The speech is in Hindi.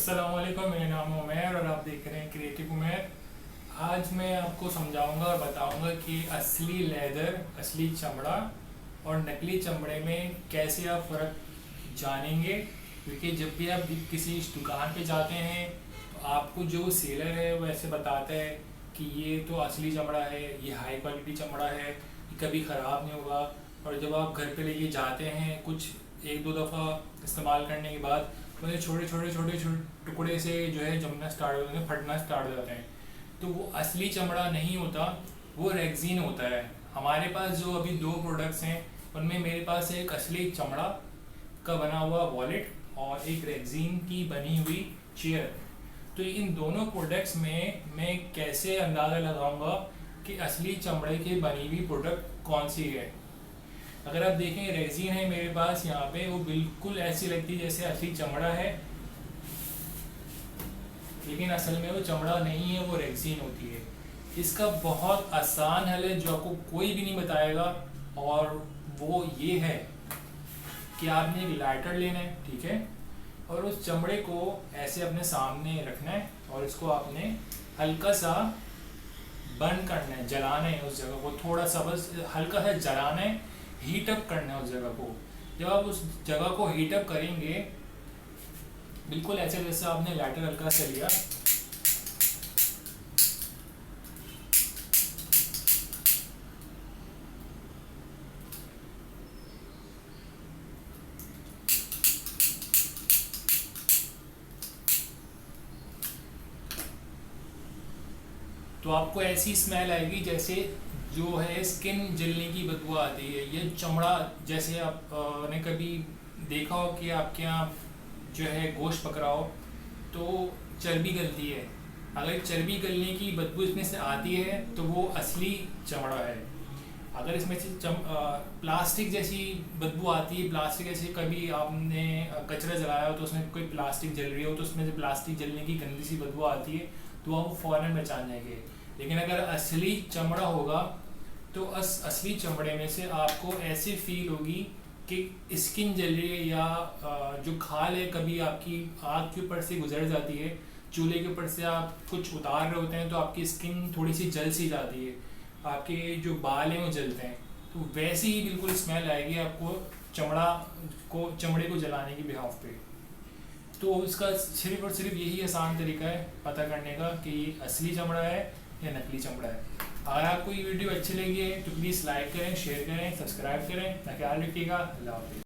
अस्सलाम वालेकुम, मेरा नाम है उमैर और आप देख रहे हैं क्रिएटिव उमैर। आज मैं आपको समझाऊंगा और बताऊंगा कि असली लेदर, असली चमड़ा और नकली चमड़े में कैसे आप फ़र्क जानेंगे। क्योंकि जब भी आप किसी दुकान पे जाते हैं तो आपको जो सेलर है वो ऐसे बताता है कि ये तो असली चमड़ा है, ये हाई क्वालिटी चमड़ा है, ये कभी ख़राब नहीं होगा। और जब आप घर पे लेके जाते हैं कुछ एक दो दफ़ा इस्तेमाल करने के बाद मतलब छोटे छोटे छोटे छोटे टुकड़े से जो है जमना स्टार्ट हो जाते हैं, फटना स्टार्ट हो जाते हैं। तो वो असली चमड़ा नहीं होता, वो रेक्सीन होता है। हमारे पास जो अभी दो प्रोडक्ट्स हैं उनमें मेरे पास एक असली चमड़ा का बना हुआ वॉलेट और एक रेक्सीन की बनी हुई चेयर। तो इन दोनों प्रोडक्ट्स में मैं कैसे अंदाज़ा लगाऊंगा कि असली चमड़े की बनी हुई प्रोडक्ट कौन सी है। अगर आप देखें रेजिन है मेरे पास यहाँ पे, वो बिल्कुल ऐसी लगती है जैसे असली चमड़ा है, लेकिन असल में वो चमड़ा नहीं है, वो रेजिन होती है। इसका बहुत आसान हल है जो आपको कोई भी नहीं बताएगा, और वो ये है कि आपने एक लाइटर लेना है, ठीक है, और उस चमड़े को ऐसे अपने सामने रखना है और इसको आपने हल्का सा बर्न करना है, जलाना है उस जगह को, थोड़ा सा बस हल्का सा जलाना है, हीट अप करना है उस जगह को। जब आप उस जगह को हीट अप करेंगे बिल्कुल ऐसे जैसे आपने लाइटर हल्का सा लिया, तो आपको ऐसी स्मेल आएगी जैसे जो है स्किन जलने की बदबू आती है। ये चमड़ा जैसे आप ने कभी देखा हो कि आपके यहाँ जो है गोश्त पक रहा हो तो चर्बी गलती है, अगर चर्बी गलने की बदबू इसमें से आती है तो वो असली चमड़ा है। अगर इसमें से प्लास्टिक जैसी बदबू आती है, प्लास्टिक जैसे कभी आपने कचरा जलाया हो तो उसमें कोई प्लास्टिक जल रही हो तो उसमें से प्लास्टिक जलने की गंदी सी बदबू आती है, तो आप वो फ़ौरन पहचान जाएंगे। लेकिन अगर असली चमड़ा होगा तो असली चमड़े में से आपको ऐसी फील होगी कि स्किन जल रही है, या जो खाल है कभी आपकी आग के ऊपर से गुजर जाती है, चूल्हे के ऊपर से आप कुछ उतार रहे होते हैं तो आपकी स्किन थोड़ी सी जल सी जाती है, आपके जो बाल हैं वो जलते हैं, तो वैसे ही बिल्कुल स्मेल आएगी आपको चमड़े को जलाने की बिहाफ पे। तो इसका सिर्फ और सिर्फ यही आसान तरीका है पता करने का कि असली चमड़ा है या नकली चमड़ा है। अगर आपको ये वीडियो अच्छी लगी है तो प्लीज़ लाइक करें, शेयर करें, सब्सक्राइब करें। ख्याल रखिएगा। अल्लाह हाफिज़।